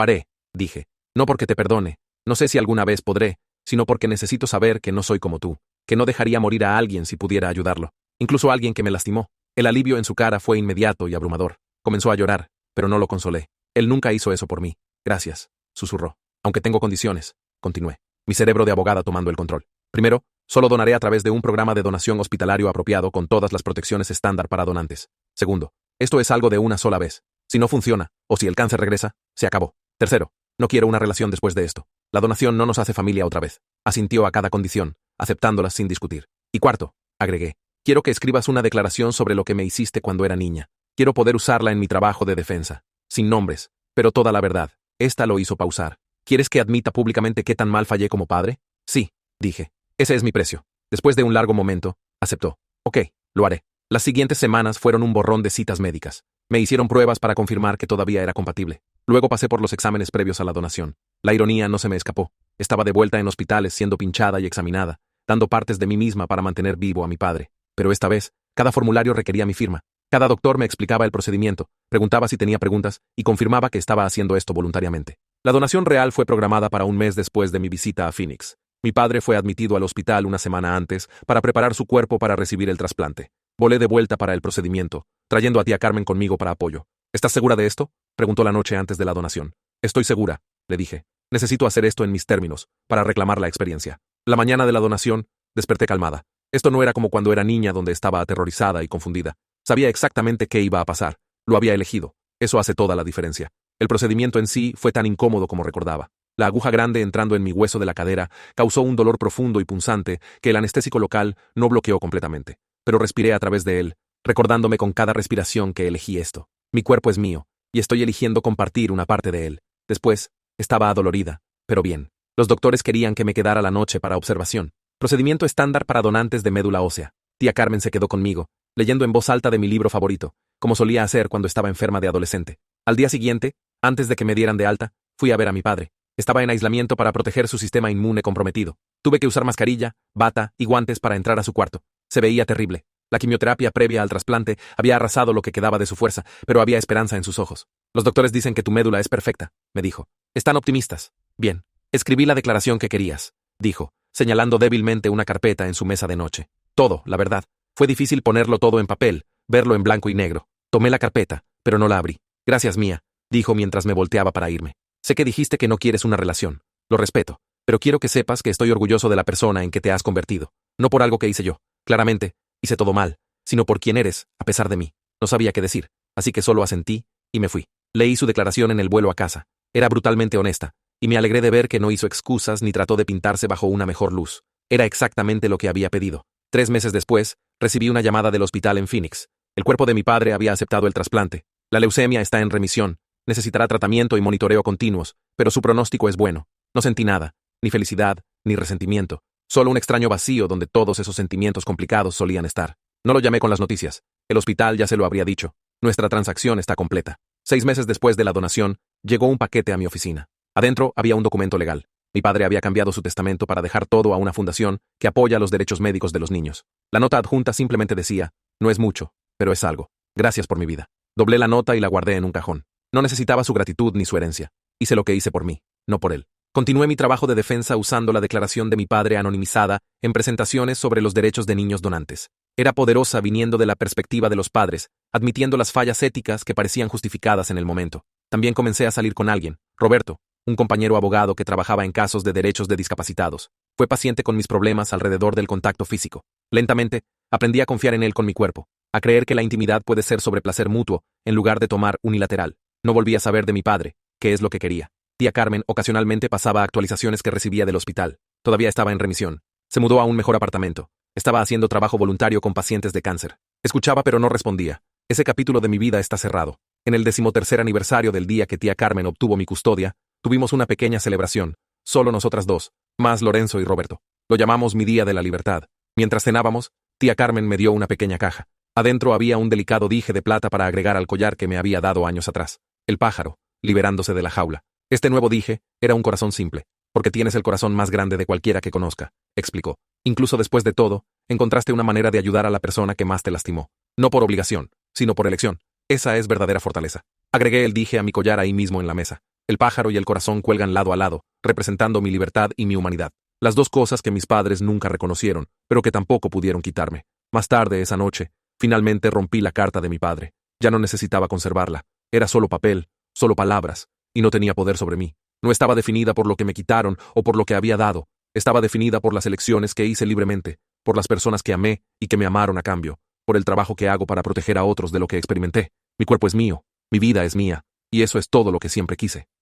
haré, dije. No porque te perdone. No sé si alguna vez podré, sino porque necesito saber que no soy como tú, que no dejaría morir a alguien si pudiera ayudarlo. Incluso a alguien que me lastimó. El alivio en su cara fue inmediato y abrumador. Comenzó a llorar, pero no lo consolé. Él nunca hizo eso por mí. Gracias, susurró. Aunque tengo condiciones, continué. Mi cerebro de abogada tomando el control. Primero, solo donaré a través de un programa de donación hospitalario apropiado con todas las protecciones estándar para donantes. Segundo, esto es algo de una sola vez. Si no funciona, o si el cáncer regresa, se acabó. Tercero, no quiero una relación después de esto. La donación no nos hace familia otra vez. Asintió a cada condición, aceptándolas sin discutir. Y cuarto, agregué, quiero que escribas una declaración sobre lo que me hiciste cuando era niña. Quiero poder usarla en mi trabajo de defensa. Sin nombres, pero toda la verdad. Esta lo hizo pausar. ¿Quieres que admita públicamente qué tan mal fallé como padre? Sí, dije. Ese es mi precio. Después de un largo momento, aceptó. Ok, lo haré. Las siguientes semanas fueron un borrón de citas médicas. Me hicieron pruebas para confirmar que todavía era compatible. Luego pasé por los exámenes previos a la donación. La ironía no se me escapó. Estaba de vuelta en hospitales siendo pinchada y examinada, dando partes de mí misma para mantener vivo a mi padre. Pero esta vez, cada formulario requería mi firma. Cada doctor me explicaba el procedimiento, preguntaba si tenía preguntas y confirmaba que estaba haciendo esto voluntariamente. La donación real fue programada para un mes después de mi visita a Phoenix. Mi padre fue admitido al hospital una semana antes para preparar su cuerpo para recibir el trasplante. Volé de vuelta para el procedimiento, trayendo a tía Carmen conmigo para apoyo. ¿Estás segura de esto?, preguntó la noche antes de la donación. Estoy segura, le dije. Necesito hacer esto en mis términos, para reclamar la experiencia. La mañana de la donación, desperté calmada. Esto no era como cuando era niña donde estaba aterrorizada y confundida. Sabía exactamente qué iba a pasar. Lo había elegido. Eso hace toda la diferencia. El procedimiento en sí fue tan incómodo como recordaba. La aguja grande entrando en mi hueso de la cadera causó un dolor profundo y punzante que el anestésico local no bloqueó completamente. Pero respiré a través de él, recordándome con cada respiración que elegí esto. Mi cuerpo es mío, y estoy eligiendo compartir una parte de él. Después, estaba adolorida, pero bien. Los doctores querían que me quedara la noche para observación. Procedimiento estándar para donantes de médula ósea. Tía Carmen se quedó conmigo, leyendo en voz alta de mi libro favorito, como solía hacer cuando estaba enferma de adolescente. Al día siguiente, antes de que me dieran de alta, fui a ver a mi padre. Estaba en aislamiento para proteger su sistema inmune comprometido. Tuve que usar mascarilla, bata y guantes para entrar a su cuarto. Se veía terrible. La quimioterapia previa al trasplante había arrasado lo que quedaba de su fuerza, pero había esperanza en sus ojos. Los doctores dicen que tu médula es perfecta, me dijo. Están optimistas. Bien. Escribí la declaración que querías, dijo, señalando débilmente una carpeta en su mesa de noche. Todo, la verdad. Fue difícil ponerlo todo en papel, verlo en blanco y negro. Tomé la carpeta, pero no la abrí. Gracias, Mía, dijo mientras me volteaba para irme. Sé que dijiste que no quieres una relación. Lo respeto, pero quiero que sepas que estoy orgulloso de la persona en que te has convertido. No por algo que hice yo. Claramente, hice todo mal, sino por quién eres, a pesar de mí. No sabía qué decir, así que solo asentí y me fui. Leí su declaración en el vuelo a casa. Era brutalmente honesta, y me alegré de ver que no hizo excusas ni trató de pintarse bajo una mejor luz. Era exactamente lo que había pedido. 3 meses después, recibí una llamada del hospital en Phoenix. El cuerpo de mi padre había aceptado el trasplante. La leucemia está en remisión. Necesitará tratamiento y monitoreo continuos, pero su pronóstico es bueno. No sentí nada, ni felicidad, ni resentimiento. Solo un extraño vacío donde todos esos sentimientos complicados solían estar. No lo llamé con las noticias. El hospital ya se lo habría dicho. Nuestra transacción está completa. 6 meses después de la donación, llegó un paquete a mi oficina. Adentro había un documento legal. Mi padre había cambiado su testamento para dejar todo a una fundación que apoya los derechos médicos de los niños. La nota adjunta simplemente decía, no es mucho, pero es algo. Gracias por mi vida. Doblé la nota y la guardé en un cajón. No necesitaba su gratitud ni su herencia. Hice lo que hice por mí, no por él. Continué mi trabajo de defensa usando la declaración de mi padre anonimizada en presentaciones sobre los derechos de niños donantes. Era poderosa viniendo de la perspectiva de los padres, admitiendo las fallas éticas que parecían justificadas en el momento. También comencé a salir con alguien, Roberto, un compañero abogado que trabajaba en casos de derechos de discapacitados. Fue paciente con mis problemas alrededor del contacto físico. Lentamente, aprendí a confiar en él con mi cuerpo, a creer que la intimidad puede ser sobre placer mutuo, en lugar de tomar unilateral. No volví a saber de mi padre, qué es lo que quería. Tía Carmen ocasionalmente pasaba actualizaciones que recibía del hospital. Todavía estaba en remisión. Se mudó a un mejor apartamento. Estaba haciendo trabajo voluntario con pacientes de cáncer. Escuchaba pero no respondía. Ese capítulo de mi vida está cerrado. En el 13º aniversario del día que tía Carmen obtuvo mi custodia, tuvimos una pequeña celebración. Solo nosotras dos, más Lorenzo y Roberto. Lo llamamos mi Día de la Libertad. Mientras cenábamos, tía Carmen me dio una pequeña caja. Adentro había un delicado dije de plata para agregar al collar que me había dado años atrás. El pájaro, liberándose de la jaula. Este nuevo dije era un corazón simple. Porque tienes el corazón más grande de cualquiera que conozca, explicó. Incluso después de todo, encontraste una manera de ayudar a la persona que más te lastimó. No por obligación, sino por elección. Esa es verdadera fortaleza. Agregué el dije a mi collar ahí mismo en la mesa. El pájaro y el corazón cuelgan lado a lado, representando mi libertad y mi humanidad. Las dos cosas que mis padres nunca reconocieron, pero que tampoco pudieron quitarme. Más tarde esa noche, finalmente rompí la carta de mi padre. Ya no necesitaba conservarla. Era solo papel, solo palabras, y no tenía poder sobre mí. No estaba definida por lo que me quitaron o por lo que había dado. Estaba definida por las elecciones que hice libremente, por las personas que amé y que me amaron a cambio, por el trabajo que hago para proteger a otros de lo que experimenté. Mi cuerpo es mío, mi vida es mía, y eso es todo lo que siempre quise.